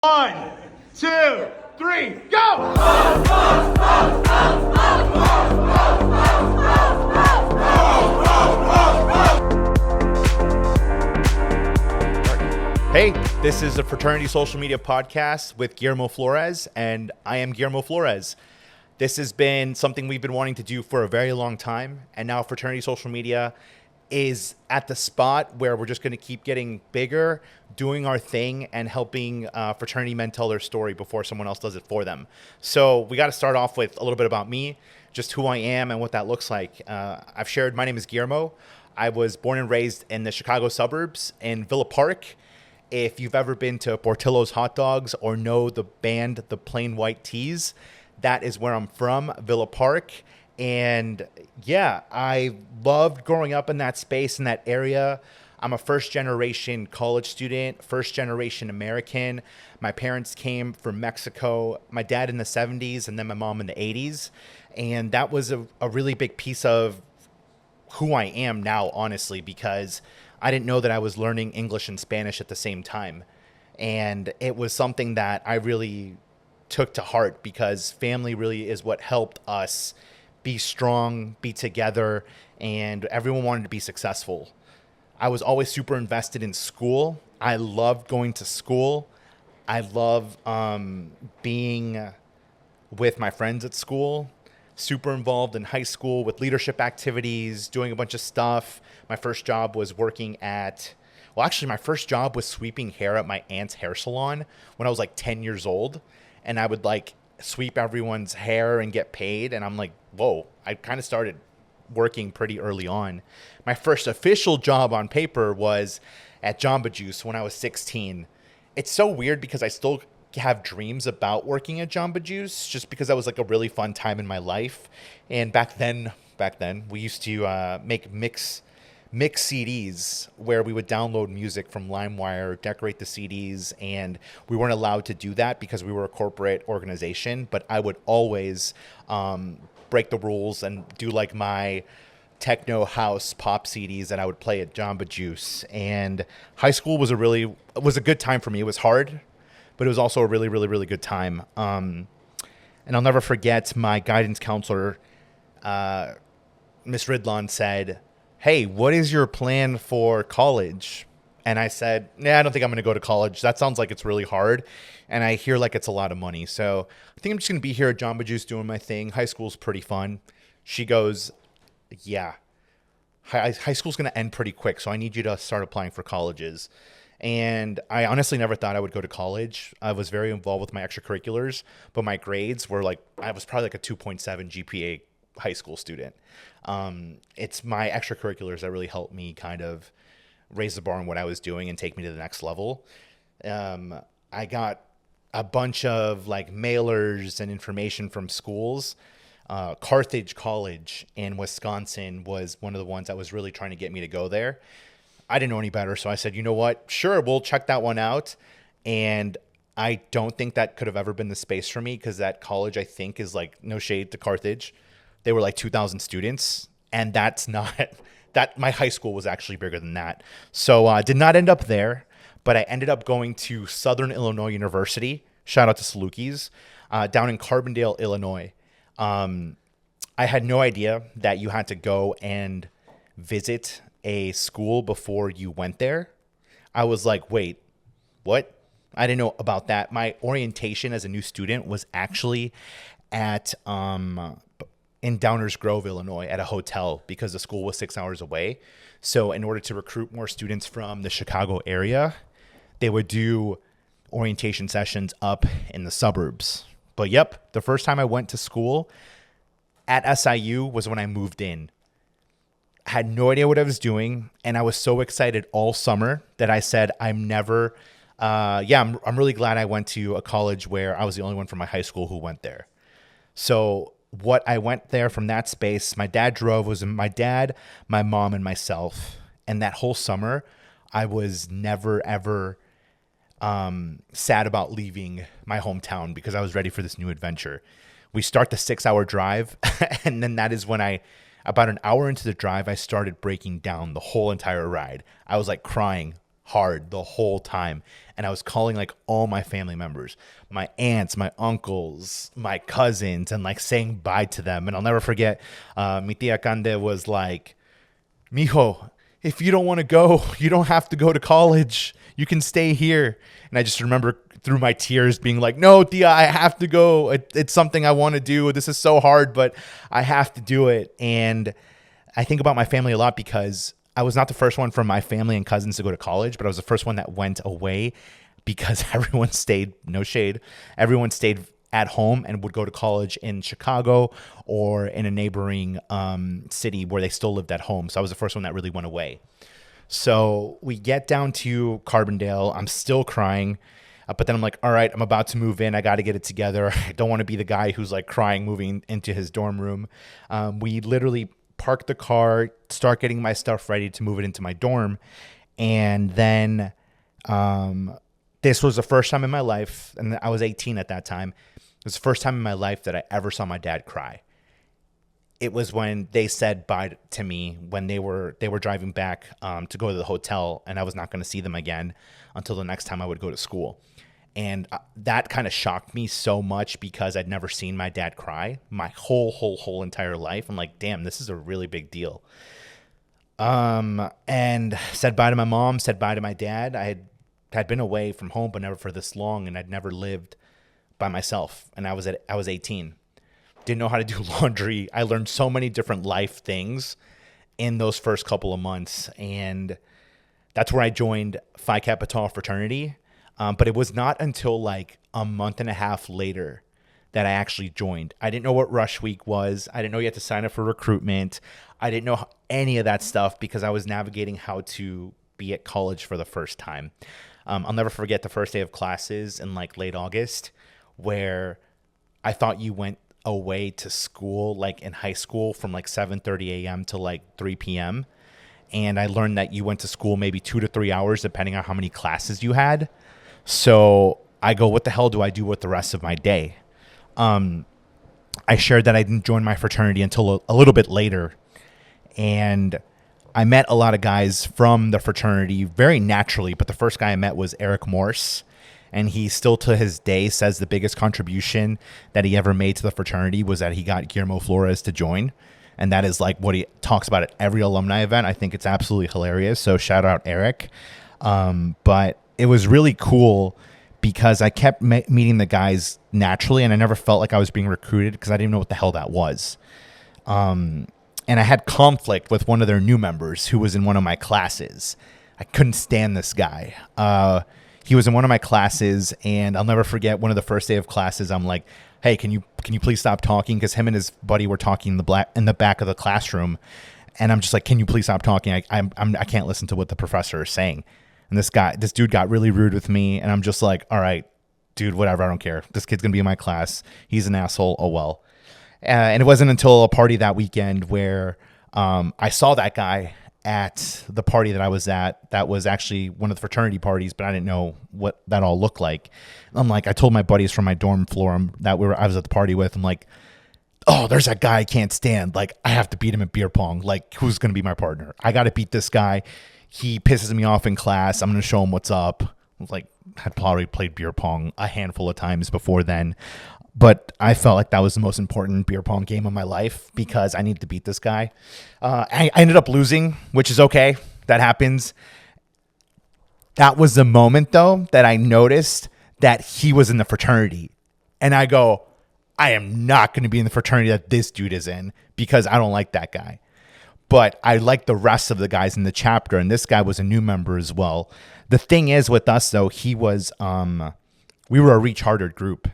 1, 2, 3, go! Hey, this is a Fraternity Social Media Podcast with Guillermo Flores, and I am Guillermo Flores. This has been something we've been wanting to do for a very long time, and now Fraternity Social Media is at the spot where we're just going to keep getting bigger, doing our thing, and helping fraternity men tell their story before someone else does it for them. So we got to start off with a little bit about me, just who I am and what that looks like. I've shared my name is Guillermo. I was born and raised in the Chicago suburbs in Villa Park. If you've ever been to Portillo's Hot Dogs or know the band The Plain White T's, that is where I'm from, Villa Park. And yeah, I loved growing up in that space, in that area. I'm a first-generation college student, first-generation American. My parents came from Mexico, my dad in the 70s and then my mom in the 80s. And that was a really big piece of who I am now, honestly, because I didn't know that I was learning English and Spanish at the same time. And it was something that I really took to heart because family really is what helped us be strong, be together, and everyone wanted to be successful. I was always super invested in school. I loved going to school. I love being with my friends at school. Super involved in high school with leadership activities, doing a bunch of stuff. My first job was my first job was sweeping hair at my aunt's hair salon when I was like 10 years old. And I would like sweep everyone's hair and get paid. And I'm like, whoa, I kind of started working pretty early on. My first official job on paper was at Jamba Juice when I was 16. It's so weird because I still have dreams about working at Jamba Juice just because that was like a really fun time in my life. And back then we used to make mix CDs where we would download music from LimeWire, decorate the CDs, and we weren't allowed to do that because we were a corporate organization. But I would always break the rules and do like my techno house pop CDs that I would play at Jamba Juice. And high school was a good time for me. It was hard, but it was also a really, really, really good time. And I'll never forget my guidance counselor, Miss Ridlon, said, "Hey, what is your plan for college?" And I said, "Nah, I don't think I'm going to go to college. That sounds like it's really hard. And I hear like it's a lot of money. So I think I'm just going to be here at Jamba Juice doing my thing. High school's pretty fun." She goes, "Yeah, high school's going to end pretty quick. So I need you to start applying for colleges." And I honestly never thought I would go to college. I was very involved with my extracurriculars, but my grades were like, I was probably like a 2.7 GPA high school student. It's my extracurriculars that really helped me kind of raise the bar on what I was doing and take me to the next level. I got a bunch of like mailers and information from schools. Carthage College in Wisconsin was one of the ones that was really trying to get me to go there. I didn't know any better, so I said, you know what? Sure, we'll check that one out. And I don't think that could have ever been the space for me because that college, I think, is like, no shade to Carthage, they were like 2,000 students, and that's not that. My high school was actually bigger than that. So I did not end up there, but I ended up going to Southern Illinois University. Shout out to Salukis, down in Carbondale, Illinois. I had no idea that you had to go and visit a school before you went there. I was like, wait, what? I didn't know about that. My orientation as a new student was actually at in Downers Grove, Illinois, at a hotel because the school was 6 hours away. So in order to recruit more students from the Chicago area, they would do orientation sessions up in the suburbs. But yep, the first time I went to school at SIU was when I moved in. Had no idea what I was doing, and I was so excited all summer that I said, I'm really glad I went to a college where I was the only one from my high school who went there. So what I went there from that space, my dad drove, was my dad, my mom, and myself. And that whole summer, I was never, ever sad about leaving my hometown because I was ready for this new adventure. We start the 6-hour drive, and then that is when about an hour into the drive, I started breaking down the whole entire ride. I was like crying hard the whole time. And I was calling like all my family members, my aunts, my uncles, my cousins, and like saying bye to them. And I'll never forget, mi tia Cande was like, mijo, if you don't want to go, you don't have to go to college. You can stay here. And I just remember through my tears being like, no, tia, I have to go. It's something I want to do. This is so hard, but I have to do it. And I think about my family a lot because I was not the first one from my family and cousins to go to college, but I was the first one that went away because everyone stayed, no shade, everyone stayed at home and would go to college in Chicago or in a neighboring city where they still lived at home. So I was the first one that really went away. So we get down to Carbondale. I'm still crying. But then I'm like, all right, I'm about to move in. I got to get it together. I don't want to be the guy who's like crying moving into his dorm room. We literally park the car, start getting my stuff ready to move it into my dorm. And then this was the first time in my life, and I was 18 at that time. It was the first time in my life that I ever saw my dad cry. It was when they said bye to me when they were driving back to go to the hotel, and I was not going to see them again until the next time I would go to school. And that kind of shocked me so much because I'd never seen my dad cry my whole entire life. I'm like, damn, this is a really big deal. And said bye to my mom, said bye to my dad. I had been away from home, but never for this long, and I'd never lived by myself. And I was 18. Didn't know how to do laundry. I learned so many different life things in those first couple of months, and that's where I joined Phi Kappa Tau fraternity. But it was not until like a month and a half later that I actually joined. I didn't know what Rush Week was. I didn't know you had to sign up for recruitment. I didn't know any of that stuff because I was navigating how to be at college for the first time. I'll never forget the first day of classes in like late August where I thought you went away to school like in high school from like 7:30 a.m. to like 3 p.m. And I learned that you went to school maybe 2 to 3 hours depending on how many classes you had. So I go, what the hell do I do with the rest of my day? I shared that I didn't join my fraternity until a little bit later. And I met a lot of guys from the fraternity very naturally. But the first guy I met was Eric Morse. And he still to his day says the biggest contribution that he ever made to the fraternity was that he got Guillermo Flores to join. And that is like what he talks about at every alumni event. I think it's absolutely hilarious. So shout out Eric. But it was really cool because I kept meeting the guys naturally, and I never felt like I was being recruited because I didn't know what the hell that was. And I had conflict with one of their new members who was in one of my classes. I couldn't stand this guy. He was in one of my classes, and I'll never forget one of the first day of classes. I'm like, hey, can you please stop talking? Because him and his buddy were talking in the back of the classroom. And I'm just like, can you please stop talking? I can't listen to what the professor is saying. And this dude got really rude with me. And I'm just like, all right, dude, whatever. I don't care. This kid's going to be in my class. He's an asshole. Oh, well. And it wasn't until a party that weekend where I saw that guy at the party that I was at. That was actually one of the fraternity parties, but I didn't know what that all looked like. I'm like, I told my buddies from my dorm floor I was at the party with. I'm like, oh, there's that guy I can't stand. Like, I have to beat him at beer pong. Like, who's going to be my partner? I got to beat this guy. He pisses me off in class. I'm going to show him what's up. I was like, had probably played beer pong a handful of times before then. But I felt like that was the most important beer pong game of my life because I needed to beat this guy. I ended up losing, which is okay. That happens. That was the moment, though, that I noticed that he was in the fraternity. And I go, I am not going to be in the fraternity that this dude is in because I don't like that guy. But I like the rest of the guys in the chapter, and this guy was a new member as well. The thing is with us, though, we were a rechartered group.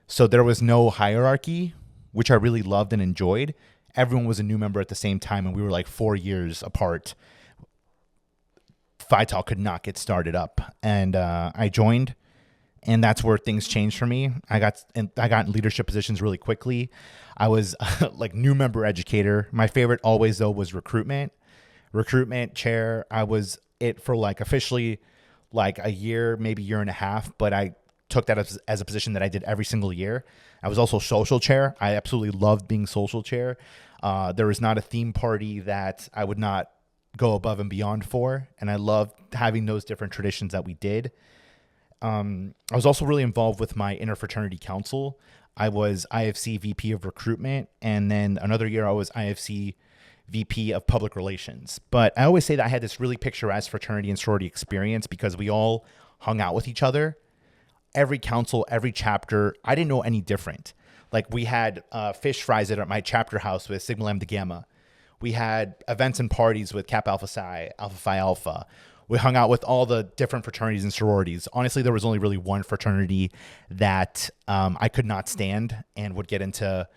So there was no hierarchy, which I really loved and enjoyed. Everyone was a new member at the same time, and we were like 4 years apart. Phi Tau could not get started up. And I joined, and that's where things changed for me. I got in leadership positions really quickly. I was like new member educator. My favorite always, though, was recruitment chair. I was it for like officially like a year, maybe year and a half, but I took that as a position that I did every single year. I was also social chair. I absolutely loved being social chair. There was not a theme party that I would not go above and beyond for. And I loved having those different traditions that we did. I was also really involved with my interfraternity council. I was IFC VP of recruitment, and then another year I was IFC VP of public relations. But I always say that I had this really picturesque fraternity and sorority experience because we all hung out with each other. Every council, every chapter, I didn't know any different. Like we had fish fries at my chapter house with Sigma Lambda Gamma. We had events and parties with Kappa Alpha Psi, Alpha Phi Alpha. We hung out with all the different fraternities and sororities. Honestly, there was only really one fraternity that I could not stand and would get into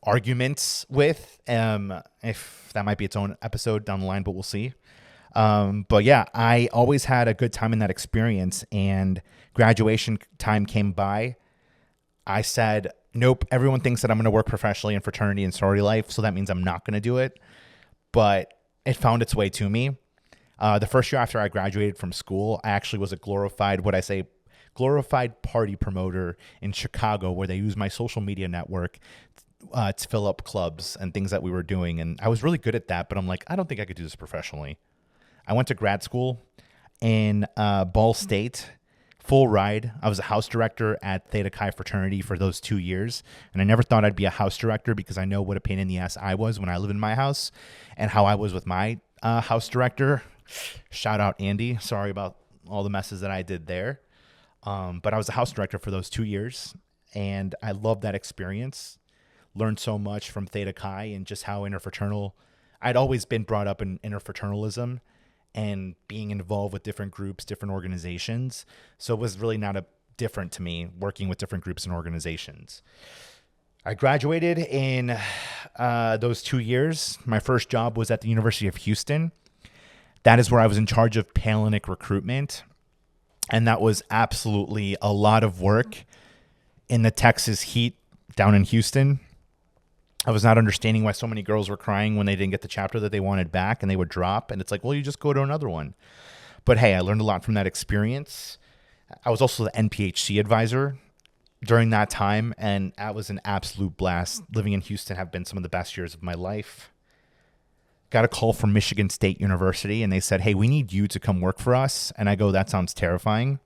arguments with. If that might be its own episode down the line, but we'll see. But yeah, I always had a good time in that experience, and graduation time came by. I said, nope, everyone thinks that I'm going to work professionally in fraternity and sorority life, so that means I'm not going to do it. But it found its way to me. The first year after I graduated from school, I actually was a glorified party promoter in Chicago, where they used my social media network to fill up clubs and things that we were doing. And I was really good at that, but I'm like, I don't think I could do this professionally. I went to grad school in Ball State, full ride. I was a house director at Theta Chi fraternity for those 2 years. And I never thought I'd be a house director because I know what a pain in the ass I was when I lived in my house and how I was with my house director. Shout out Andy. Sorry about all the messes that I did there. But I was a house director for those 2 years, and I loved that experience. Learned so much from Theta Chi and just how interfraternal. I'd always been brought up in interfraternalism and being involved with different groups, different organizations. So it was really not different to me working with different groups and organizations. I graduated in those 2 years. My first job was at the University of Houston. That is where I was in charge of Palinic recruitment. And that was absolutely a lot of work in the Texas heat down in Houston. I was not understanding why so many girls were crying when they didn't get the chapter that they wanted back, and they would drop. And it's like, well, you just go to another one. But hey, I learned a lot from that experience. I was also the NPHC advisor during that time, and that was an absolute blast. Living in Houston have been some of the best years of my life. Got a call from Michigan State University, and they said, hey, we need you to come work for us. And I go, that sounds terrifying.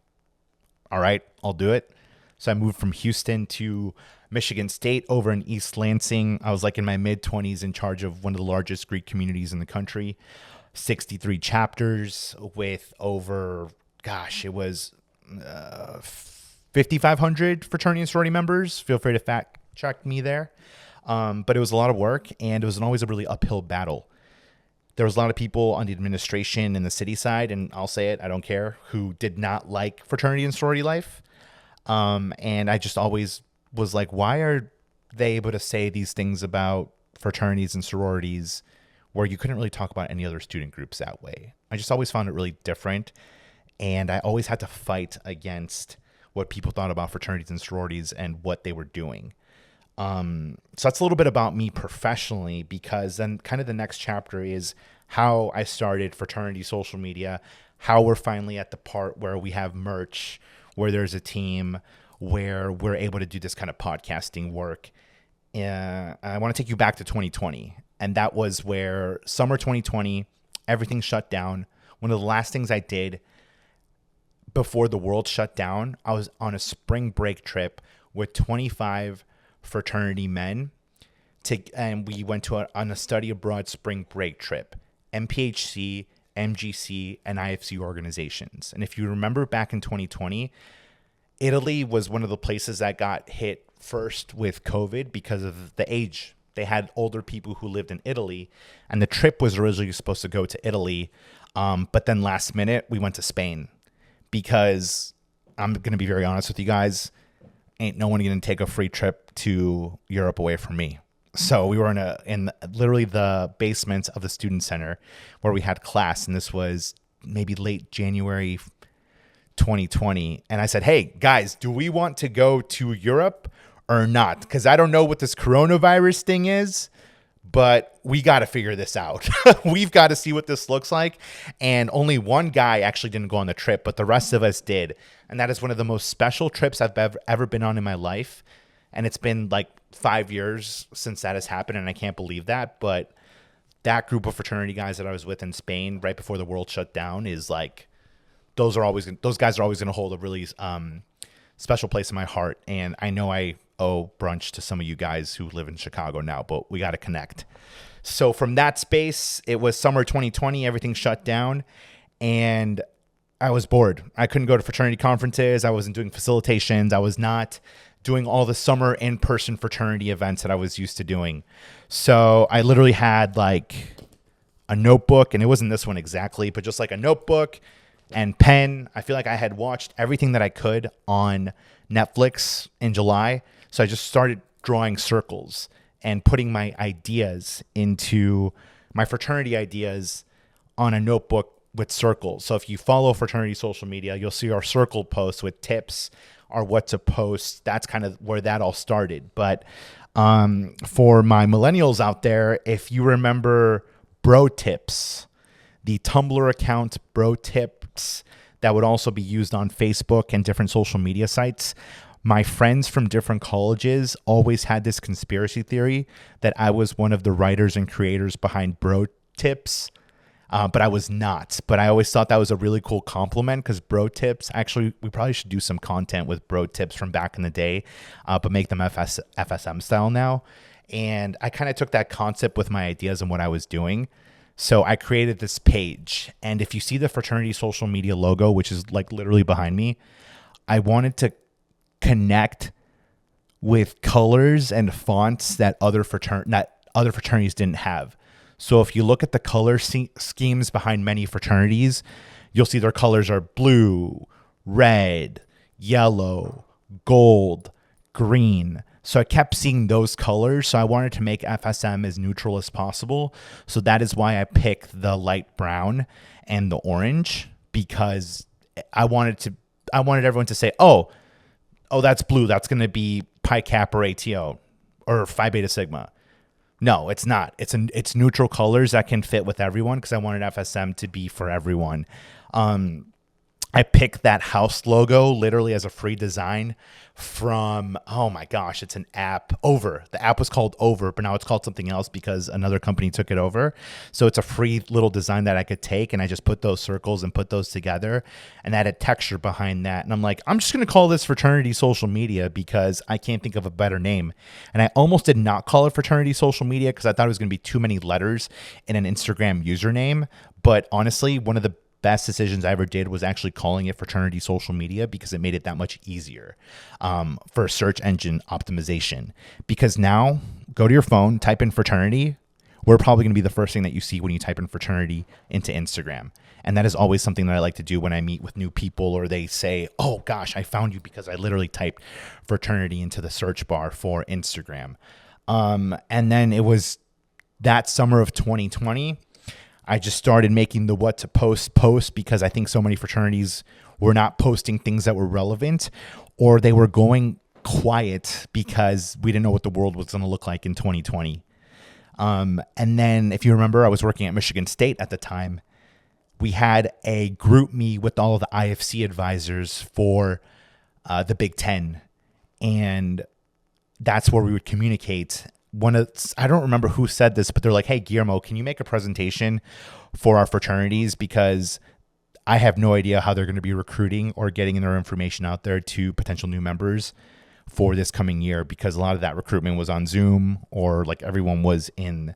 All right, I'll do it. So I moved from Houston to Michigan State over in East Lansing. I was like in my mid-20s in charge of one of the largest Greek communities in the country, 63 chapters with over, it was 5,500 fraternity and sorority members. Feel free to fact check me there. But it was a lot of work, and it was always a really uphill battle. There was a lot of people on the administration and the city side, and I'll say it, I don't care, who did not like fraternity and sorority life. And I just always was like, why are they able to say these things about fraternities and sororities where you couldn't really talk about any other student groups that way? I just always found it really different. And I always had to fight against what people thought about fraternities and sororities and what they were doing. So that's a little bit about me professionally, because then kind of the next chapter is how I started fraternity social media, how we're finally at the part where we have merch, where there's a team, where we're able to do this kind of podcasting work. I want to take you back to 2020. And that was where summer 2020, everything shut down. One of the last things I did before the world shut down, I was on a spring break trip with 25 fraternity men, and we went on a study abroad spring break trip, MPHC, MGC, and IFC organizations. And if you remember back in 2020, Italy was one of the places that got hit first with COVID because of the age. They had older people who lived in Italy, and the trip was originally supposed to go to Italy. But then last minute, we went to Spain because I'm going to be very honest with you guys. Ain't no one going to take a free trip to Europe away from me. So we were in literally the basement of the student center where we had class. And this was maybe late January 2020. And I said, hey, guys, do we want to go to Europe or not? Because I don't know what this coronavirus thing is, but we got to figure this out. We've got to see what this looks like. And only one guy actually didn't go on the trip, but the rest of us did. And that is one of the most special trips I've ever been on in my life. And it's been like 5 years since that has happened, and I can't believe that. But that group of fraternity guys that I was with in Spain right before the world shut down is like, those guys are always going to hold a really special place in my heart. And I know I owe brunch to some of you guys who live in Chicago now, but we got to connect. So from that space, it was summer 2020, everything shut down, and I was bored. I couldn't go to fraternity conferences. I wasn't doing facilitations. I was not doing all the summer in-person fraternity events that I was used to doing. So I literally had like a notebook, and it wasn't this one exactly, but just like a notebook and pen. I feel like I had watched everything that I could on Netflix in July. So I just started drawing circles and putting my ideas into my fraternity ideas on a notebook with circles. So if you follow fraternity social media, you'll see our circle posts with tips or what to post. That's kind of where that all started. But for my millennials out there, if you remember Bro Tips, the Tumblr account Bro Tips that would also be used on Facebook and different social media sites, my friends from different colleges always had this conspiracy theory that I was one of the writers and creators behind Bro Tips, but I was not. But I always thought that was a really cool compliment because Bro Tips, actually, we probably should do some content with Bro Tips from back in the day, but make them FSM style now. And I kind of took that concept with my ideas and what I was doing. So I created this page. And if you see the fraternity social media logo, which is like literally behind me, I wanted to connect with colors and fonts that other fraternities didn't have. So if you look at the color schemes behind many fraternities, you'll see their colors are blue, red, yellow, gold, green. So I kept seeing those colors. So I wanted to make FSM as neutral as possible. So that is why I picked the light brown and the orange, because I wanted everyone to say, oh, that's blue. That's going to be Pi Kappa or ATO or Phi Beta Sigma. No, it's not. It's neutral colors that can fit with everyone because I wanted FSM to be for everyone. I picked that house logo literally as a free design from, oh my gosh, it's an app, Over. The app was called Over, but now it's called something else because another company took it over. So it's a free little design that I could take, and I just put those circles and put those together and added texture behind that. And I'm like, I'm just going to call this Fraternity Social Media because I can't think of a better name. And I almost did not call it Fraternity Social Media because I thought it was going to be too many letters in an Instagram username. But honestly, one of the best decisions I ever did was actually calling it Fraternity Social Media because it made it that much easier for search engine optimization. Because now, go to your phone, type in fraternity. We're probably going to be the first thing that you see when you type in fraternity into Instagram. And that is always something that I like to do when I meet with new people, or they say, oh gosh, I found you because I literally typed fraternity into the search bar for Instagram. And then it was that summer of 2020, I just started making the what to post because I think so many fraternities were not posting things that were relevant, or they were going quiet because we didn't know what the world was going to look like in 2020. And then if you remember, I was working at Michigan State at the time. We had a group me with all of the IFC advisors for the Big Ten. And that's where we would communicate. I don't remember who said this, but they're like, hey, Guillermo, can you make a presentation for our fraternities? Because I have no idea how they're going to be recruiting or getting their information out there to potential new members for this coming year, because a lot of that recruitment was on Zoom, or like everyone was in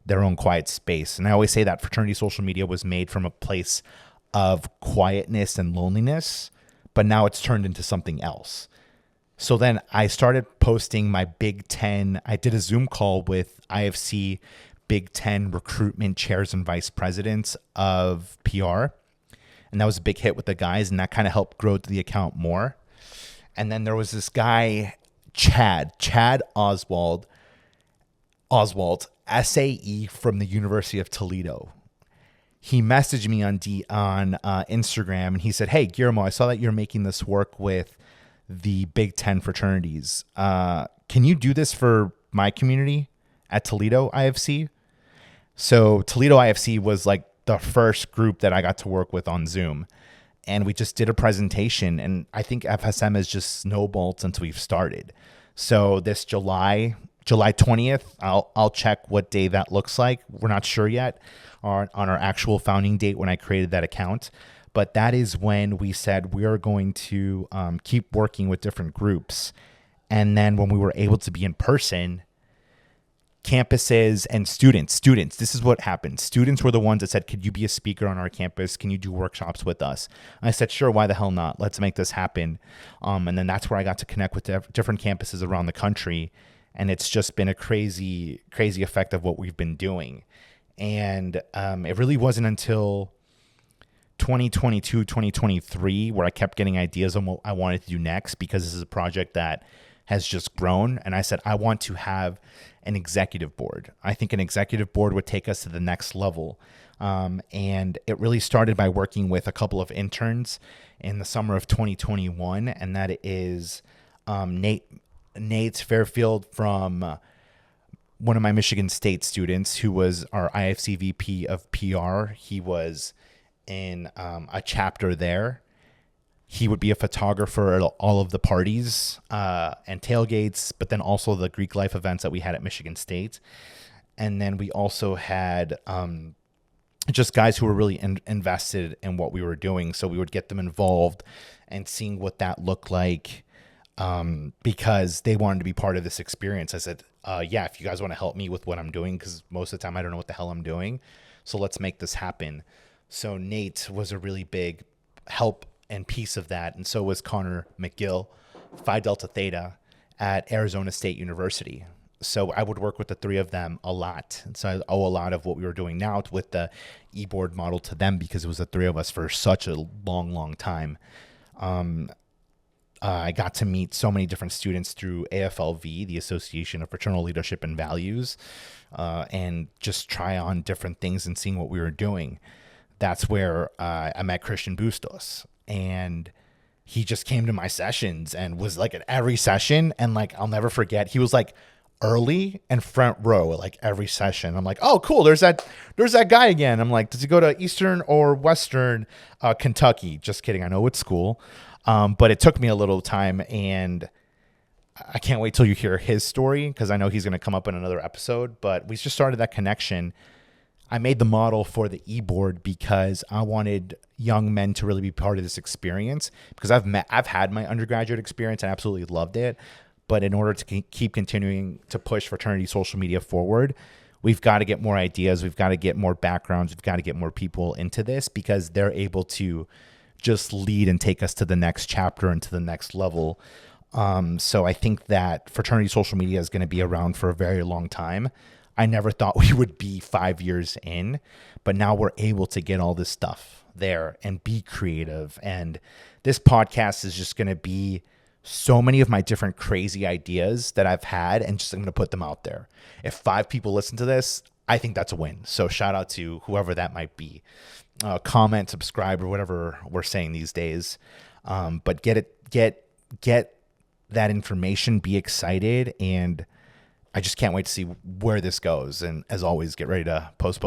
their own quiet space. And I always say that fraternity social media was made from a place of quietness and loneliness, but now it's turned into something else. So then I started posting my Big Ten. I did a Zoom call with IFC Big Ten recruitment chairs and vice presidents of PR. And that was a big hit with the guys, and that kind of helped grow the account more. And then there was this guy, Chad Oswald, SAE from the University of Toledo. He messaged me on Instagram, and he said, hey, Guillermo, I saw that you're making this work with the Big Ten fraternities. Can you do this for my community at Toledo IFC? So Toledo IFC was like the first group that I got to work with on Zoom. And we just did a presentation, and I think FSM has just snowballed since we've started. So this July July 20th. I'll check what day that looks like. We're not sure yet on our actual founding date when I created that account. But that is when we said we are going to keep working with different groups. And then when we were able to be in person, campuses and students, this is what happened. Students were the ones that said, could you be a speaker on our campus? Can you do workshops with us? I said, sure, why the hell not? Let's make this happen. And then that's where I got to connect with different campuses around the country. And it's just been a crazy, crazy effect of what we've been doing. And it really wasn't until 2022, 2023, where I kept getting ideas on what I wanted to do next, because this is a project that has just grown. And I said, I want to have an executive board. I think an executive board would take us to the next level. And it really started by working with a couple of interns in the summer of 2021. And that is Nate Fairfield from one of my Michigan State students, who was our IFC VP of PR. He was in a chapter there. He would be a photographer at all of the parties and tailgates, but then also the Greek life events that we had at Michigan State. And then we also had just guys who were really invested in what we were doing. So we would get them involved and seeing what that looked like, because they wanted to be part of this experience. I said, yeah, if you guys want to help me with what I'm doing, because most of the time I don't know what the hell I'm doing, so let's make this happen. So Nate was a really big help and piece of that. And so was Connor McGill, Phi Delta Theta at Arizona State University. So I would work with the three of them a lot. And so I owe a lot of what we were doing now with the e-board model to them, because it was the three of us for such a long, long time. I got to meet so many different students through AFLV, the Association of Fraternal Leadership and Values, and just try on different things and seeing what we were doing. That's where I met Christian Bustos. And he just came to my sessions and was like at every session. And like, I'll never forget, he was like early and front row at like every session. I'm like, oh, cool. There's that guy again. I'm like, does he go to Eastern or Western Kentucky? Just kidding. I know it's school. But it took me a little time, and I can't wait till you hear his story, because I know he's going to come up in another episode. But we just started that connection. I made the model for the e-board because I wanted young men to really be part of this experience, because I've had my undergraduate experience and absolutely loved it. But in order to keep continuing to push fraternity social media forward, we've got to get more ideas. We've got to get more backgrounds. We've got to get more people into this, because they're able to just lead and take us to the next chapter and to the next level. So I think that fraternity social media is going to be around for a very long time. I never thought we would be 5 years in, but now we're able to get all this stuff there and be creative. And this podcast is just going to be so many of my different crazy ideas that I've had, and just I'm going to put them out there. If 5 people listen to this, I think that's a win. So shout out to whoever that might be. Comment, subscribe, or whatever we're saying these days. But get that information, be excited, and I just can't wait to see where this goes. And as always, get ready to post.